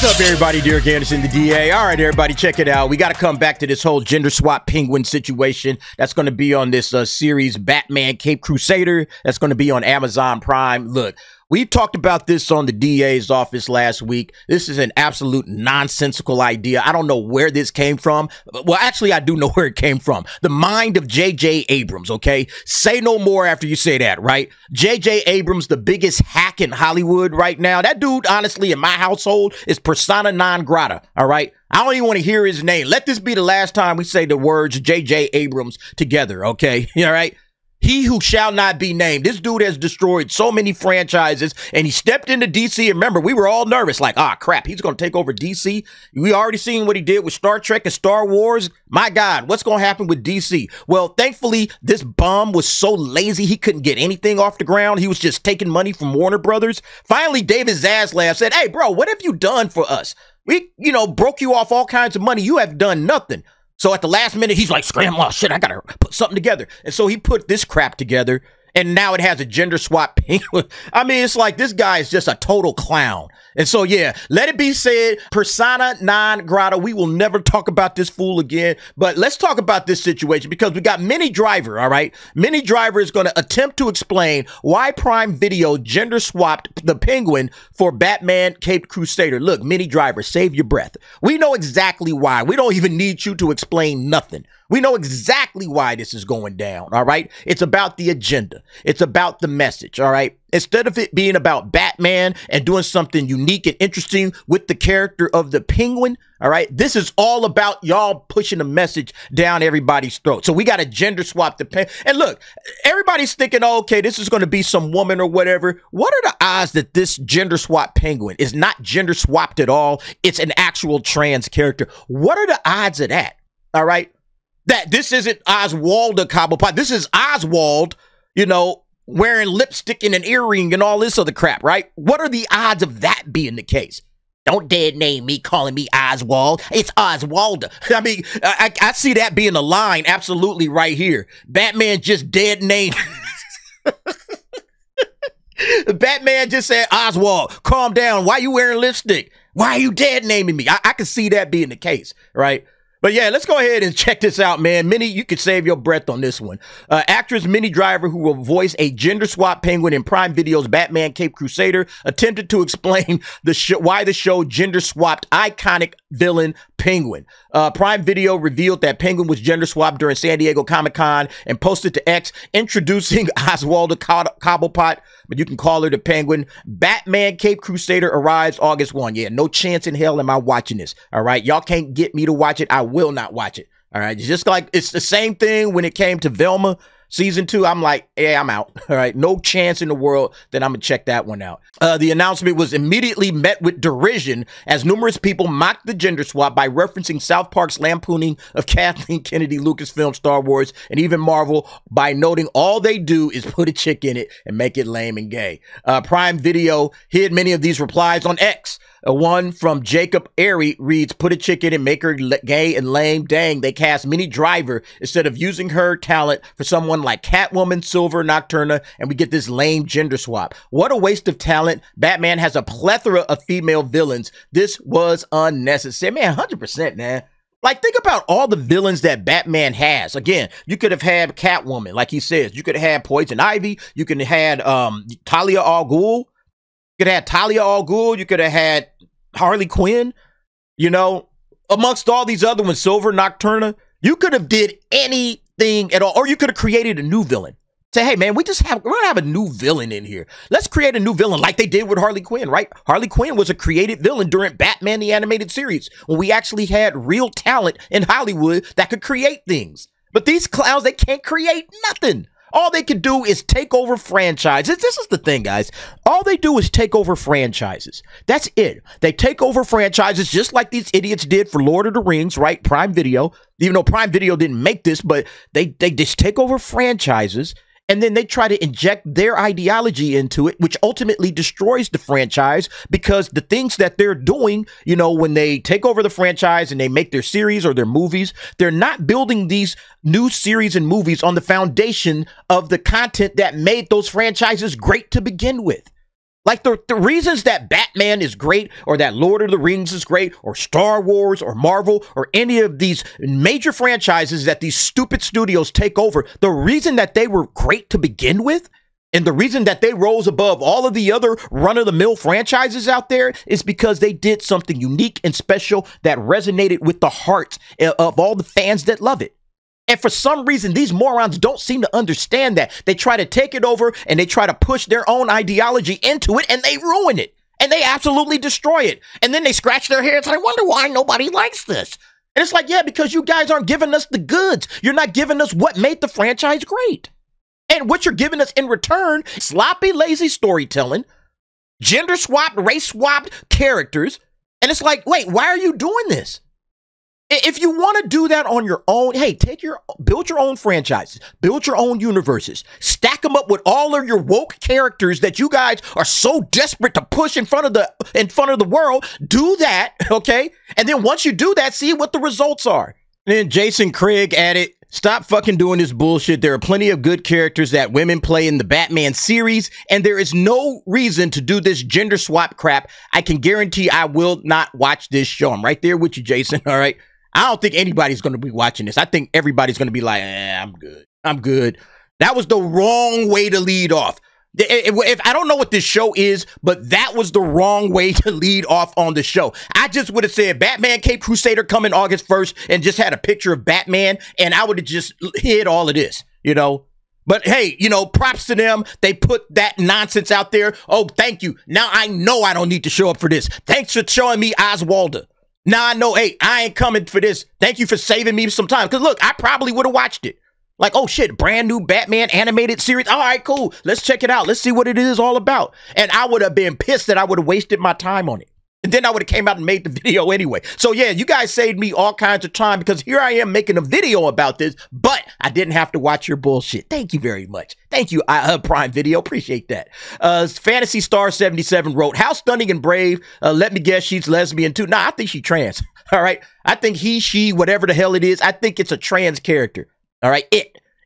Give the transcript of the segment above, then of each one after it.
What's up, everybody? Derek Anderson, the DA. All right, everybody, check it out. We got to come back to this whole gender swap penguin situation that's going to be on this series, Batman Cape Crusader. That's going to be on Amazon Prime. Look, we talked about this on the DA's office last week. This is an absolute nonsensical idea. I don't know where this came from. Well, actually, I do know where it came from. The mind of J.J. Abrams, okay? Say no more after you say that, right? J.J. Abrams, the biggest hack in Hollywood right now. That dude, honestly, in my household, is persona non grata, all right? I don't even want to hear his name. Let this be the last time we say the words J.J. Abrams together, okay? All right? He who shall not be named. This dude has destroyed so many franchises, and he stepped into DC. And remember, we were all nervous, like, ah, crap, he's going to take over DC. We already seen what he did with Star Trek and Star Wars. My God, what's going to happen with DC? Well, thankfully, this bum was so lazy, he couldn't get anything off the ground. He was just taking money from Warner Brothers. Finally, David Zaslav said, hey, bro, what have you done for us? We, broke you off all kinds of money. You have done nothing. So at the last minute, he's like, scram, oh, shit, I got to put something together. And so he put this crap together, and now it has a gender swap penguin. I mean, it's like this guy is just a total clown. And so, yeah, let it be said, persona non grata. We will never talk about this fool again. But let's talk about this situation because we got Minnie Driver, all right? Minnie Driver is going to attempt to explain why Prime Video gender swapped the penguin for Batman Cape Crusader. Look, Minnie Driver, save your breath. We know exactly why. We don't even need you to explain nothing. We know exactly why this is going down, all right? It's about the agenda. It's about the message, all right? Instead of it being about Batman and doing something unique and interesting with the character of the Penguin, all right, this is all about y'all pushing a message down everybody's throat. So we got to gender swap the Penguin. And look, everybody's thinking, oh, okay, this is going to be some woman or whatever. What are the odds that this gender swap Penguin is not gender swapped at all? It's an actual trans character. What are the odds of that? All right, that this isn't Oswalda Cobblepot. This is Oswald, wearing lipstick and an earring and all this other crap, right? What are the odds of that being the case? Don't dead name me calling me Oswald. It's Oswalda. I mean, I see that being a line absolutely right here. Batman just dead named. Batman just said, Oswald, calm down. Why you wearing lipstick? Why are you dead naming me? I can see that being the case, right? But yeah, let's go ahead and check this out, man. Minnie, you can save your breath on this one. Actress Minnie Driver, who will voice a gender swap penguin in Prime Video's Batman Cape Crusader, attempted to explain why the show gender swapped iconic villain Penguin. Prime Video revealed that Penguin was gender swapped during San Diego Comic-Con and posted to X introducing Oswalda Cobblepot, but you can call her the Penguin. Batman Cape Crusader arrives August 1. Yeah, no chance in hell am I watching this. All right, y'all can't get me to watch it. I will not watch it. All right, just like it's the same thing when it came to Velma Season 2, I'm like, yeah, I'm out. All right, no chance in the world that I'm going to check that one out. The announcement was immediately met with derision as numerous people mocked the gender swap by referencing South Park's lampooning of Kathleen Kennedy, Lucasfilm, Star Wars, and even Marvel by noting all they do is put a chick in it and make it lame and gay. Prime Video hid many of these replies on X. One from Jacob Airy reads, put a chick in and make her gay and lame. Dang, they cast Minnie Driver instead of using her talent for someone like Catwoman, Silver, Nocturna, and we get this lame gender swap. What a waste of talent. Batman has a plethora of female villains. This was unnecessary. Man, 100%, man. Like, think about all the villains that Batman has. Again, you could have had Catwoman, like he says. You could have had Poison Ivy. You could have had Talia al Ghul. You could have had Talia al Ghul. You could have had Harley Quinn, amongst all these other ones, Silver, Nocturna. You could have did anything at all, or you could have created a new villain. Say, hey, man, we're gonna have a new villain in here. Let's create a new villain like they did with Harley Quinn, right? Harley Quinn was a created villain during Batman the Animated Series when we actually had real talent in Hollywood that could create things. But these clowns, they can't create nothing. All they can do is take over franchises. This is the thing, guys. All they do is take over franchises. That's it. They take over franchises just like these idiots did for Lord of the Rings, right? Prime Video. Even though Prime Video didn't make this, but they just take over franchises. And then they try to inject their ideology into it, which ultimately destroys the franchise because the things that they're doing, when they take over the franchise and they make their series or their movies, they're not building these new series and movies on the foundation of the content that made those franchises great to begin with. Like the reasons that Batman is great, or that Lord of the Rings is great, or Star Wars, or Marvel, or any of these major franchises that these stupid studios take over, the reason that they were great to begin with, and the reason that they rose above all of the other run-of-the-mill franchises out there, is because they did something unique and special that resonated with the hearts of all the fans that love it. And for some reason, these morons don't seem to understand that. They try to take it over and they try to push their own ideology into it, and they ruin it. And they absolutely destroy it. And then they scratch their heads. I wonder why nobody likes this. And it's like, yeah, because you guys aren't giving us the goods. You're not giving us what made the franchise great. And what you're giving us in return, sloppy, lazy storytelling, gender swapped, race swapped characters. And it's like, wait, why are you doing this? If you want to do that on your own, hey, build your own franchises, build your own universes, stack them up with all of your woke characters that you guys are so desperate to push in front of the world. Do that, okay? And then once you do that, see what the results are. And then Jason Craig added, stop fucking doing this bullshit. There are plenty of good characters that women play in the Batman series, and there is no reason to do this gender swap crap. I can guarantee I will not watch this show. I'm right there with you, Jason, all right? I don't think anybody's going to be watching this. I think everybody's going to be like, I'm good. I'm good. That was the wrong way to lead off. If I don't know what this show is, but that was the wrong way to lead off on the show. I just would have said Batman Cape Crusader coming August 1st and just had a picture of Batman, and I would have just hid all of this, you know. But hey, you know, props to them. They put that nonsense out there. Oh, thank you. Now I know I don't need to show up for this. Thanks for showing me Oswalda. Now I know, hey, I ain't coming for this. Thank you for saving me some time. Because look, I probably would have watched it. Like, oh shit, brand new Batman animated series. All right, cool. Let's check it out. Let's see what it is all about. And I would have been pissed that I would have wasted my time on it. And then I would have came out and made the video anyway. So yeah, you guys saved me all kinds of time, because here I am making a video about this, but I didn't have to watch your bullshit. Thank you very much. Thank you, Prime Video. Appreciate that. Fantasy Star 77 wrote, how stunning and brave. Let me guess, she's lesbian too. Nah, I think she's trans. All right. I think he, she, whatever the hell it is, I think it's a trans character. All right.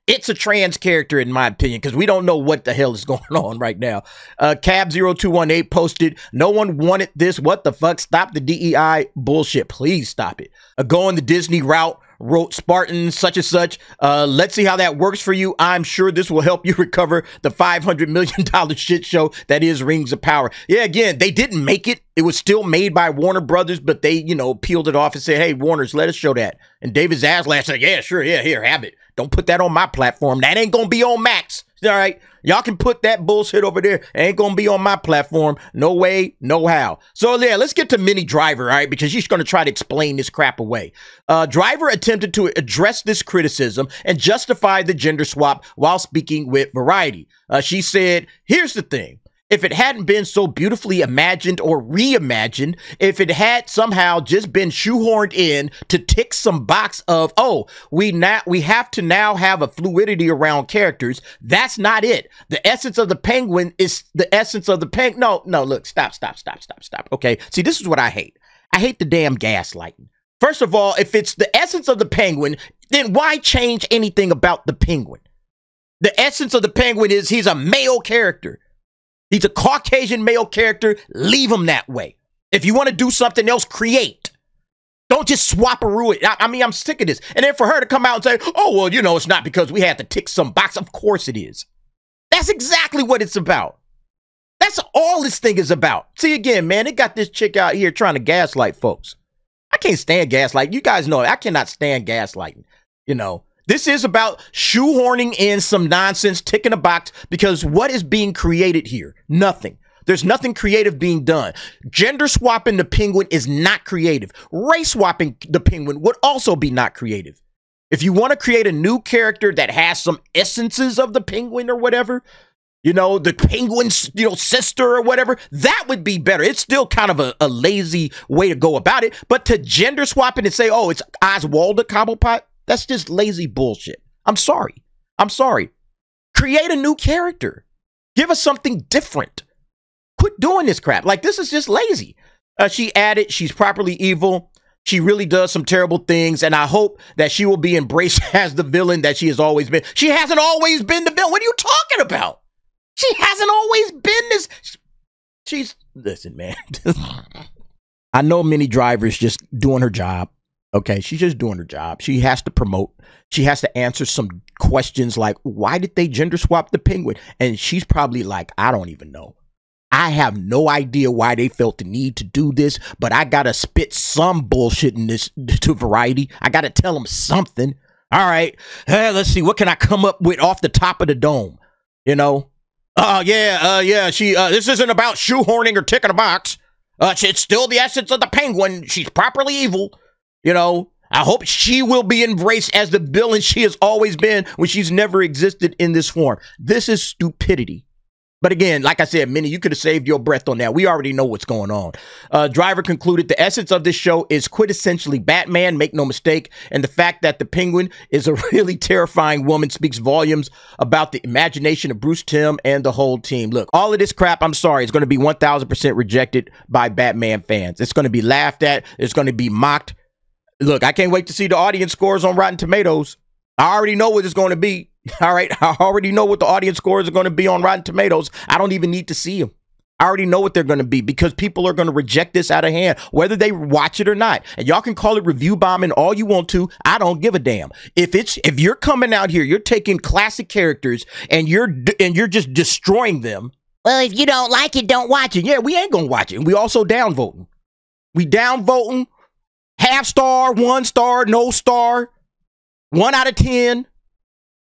It's a trans character, in my opinion, because we don't know what the hell is going on right now. Cab0218 posted, no one wanted this. What the fuck? Stop the DEI bullshit. Please stop it. Going the Disney route, wrote Spartan such and such. Let's see how that works for you. I'm sure this will help you recover the $500 million shit show that is Rings of Power. Yeah, again, they didn't make it. It was still made by Warner Brothers, but they, you know, peeled it off and said, hey, Warners, let us show that. And David Zaslav said, yeah, sure. Yeah, here, have it. Don't put that on my platform. That ain't gonna be on Max. All right. Y'all can put that bullshit over there. It ain't gonna be on my platform. No way, no how. So yeah, let's get to Minnie Driver, all right, because she's gonna try to explain this crap away. Driver attempted to address this criticism and justify the gender swap while speaking with Variety. She said, here's the thing. If it hadn't been so beautifully imagined or reimagined, if it had somehow just been shoehorned in to tick some box of, oh, we have to now have a fluidity around characters, that's not it. The essence of the Penguin is the essence of the Penguin. No, look, stop. Okay, see, this is what I hate. I hate the damn gaslighting. First of all, if it's the essence of the Penguin, then why change anything about the Penguin? The essence of the Penguin is he's a male character. He's a Caucasian male character. Leave him that way. If you want to do something else, create. Don't just swap-a-roo it. I mean, I'm sick of this. And then for her to come out and say, oh, well, you know, it's not because we had to tick some box. Of course it is. That's exactly what it's about. That's all this thing is about. See, again, man, they got this chick out here trying to gaslight folks. I can't stand gaslighting. You guys know it. I cannot stand gaslighting, you know. This is about shoehorning in some nonsense, ticking a box, because what is being created here? Nothing. There's nothing creative being done. Gender swapping the Penguin is not creative. Race swapping the Penguin would also be not creative. If you want to create a new character that has some essences of the Penguin or whatever, you know, the Penguin's, you know, sister or whatever, that would be better. It's still kind of a lazy way to go about it. But to gender swap it and say, oh, it's Oswalda Cobblepot, that's just lazy bullshit. I'm sorry. Create a new character. Give us something different. Quit doing this crap. Like, this is just lazy. She added, she's properly evil. She really does some terrible things, and I hope that she will be embraced as the villain that she has always been. She hasn't always been the villain. What are you talking about? She hasn't always been this. Listen, man. I know Minnie Driver is just doing her job. Okay, she's just doing her job. She has to promote. She has to answer some questions like, why did they gender swap the penguin? And she's probably like, I don't even know. I have no idea why they felt the need to do this, but I got to spit some bullshit in this to Variety. I got to tell them something. All right, let's see. What can I come up with off the top of the dome? You know? This isn't about shoehorning or ticking a box. It's still the essence of the penguin. She's properly evil. You know, I hope she will be embraced as the villain she has always been when she's never existed in this form. This is stupidity. But again, like I said, Minnie, you could have saved your breath on that. We already know what's going on. Driver concluded the essence of this show is quintessentially Batman, make no mistake. And the fact that the penguin is a really terrifying woman speaks volumes about the imagination of Bruce Timm and the whole team. Look, all of this crap, I'm sorry, is going to be 1000% rejected by Batman fans. It's going to be laughed at. It's going to be mocked. Look, I can't wait to see the audience scores on Rotten Tomatoes. I already know what it's going to be. All right, I already know what the audience scores are going to be on Rotten Tomatoes. I don't even need to see them. I already know what they're going to be because people are going to reject this out of hand, whether they watch it or not. And y'all can call it review bombing all you want to. I don't give a damn. If you're coming out here, you're taking classic characters and you're just destroying them. Well, if you don't like it, don't watch it. Yeah, we ain't going to watch it. And we also downvoting. We downvoting. Half star, 1 star, no star, 1 out of 10.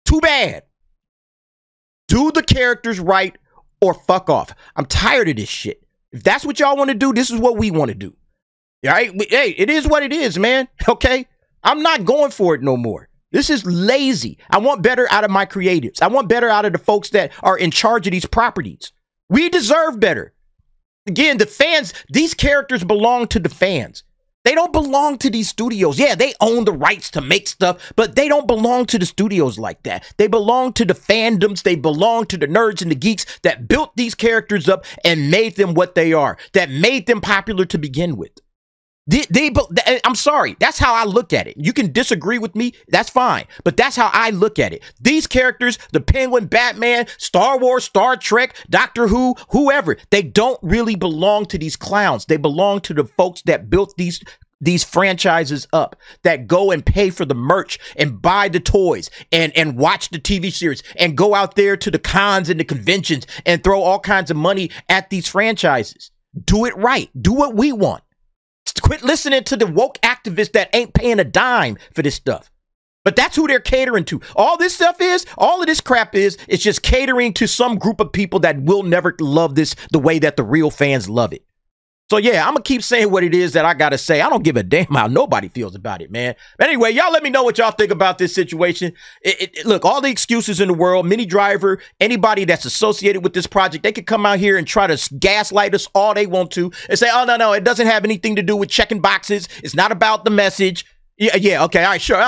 Too bad. Do the characters right or fuck off. I'm tired of this shit. If that's what y'all want to do, this is what we want to do. All right? Hey, it is what it is, man. Okay? I'm not going for it no more. This is lazy. I want better out of my creatives. I want better out of the folks that are in charge of these properties. We deserve better. Again, the fans, these characters belong to the fans. They don't belong to these studios. Yeah, they own the rights to make stuff, but they don't belong to the studios like that. They belong to the fandoms. They belong to the nerds and the geeks that built these characters up and made them what they are, that made them popular to begin with. I'm sorry. That's how I look at it. You can disagree with me. That's fine. But that's how I look at it. These characters, the Penguin, Batman, Star Wars, Star Trek, Doctor Who, whoever, they don't really belong to these clowns. They belong to the folks that built these franchises up, that go and pay for the merch and buy the toys and watch the TV series and go out there to the cons and the conventions and throw all kinds of money at these franchises. Do it right. Do what we want. Quit listening to the woke activists that ain't paying a dime for this stuff. But that's who they're catering to. All of this crap is, it's just catering to some group of people that will never love this the way that the real fans love it. So yeah, I'm going to keep saying what it is that I got to say. I don't give a damn how nobody feels about it, man. But anyway, y'all let me know what y'all think about this situation. Look, all the excuses in the world, Minnie Driver, anybody that's associated with this project, they could come out here and try to gaslight us all they want to and say, oh, no, it doesn't have anything to do with checking boxes. It's not about the message. Yeah, okay, all right, sure,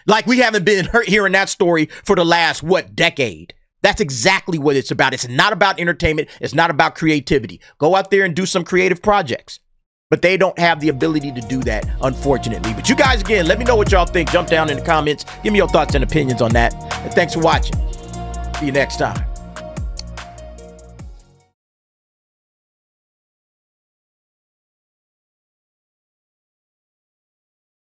Like we haven't been hearing that story for the last, decade? That's exactly what it's about. It's not about entertainment. It's not about creativity. Go out there and do some creative projects. But they don't have the ability to do that, unfortunately. But you guys, again, let me know what y'all think. Jump down in the comments. Give me your thoughts and opinions on that. And thanks for watching. See you next time.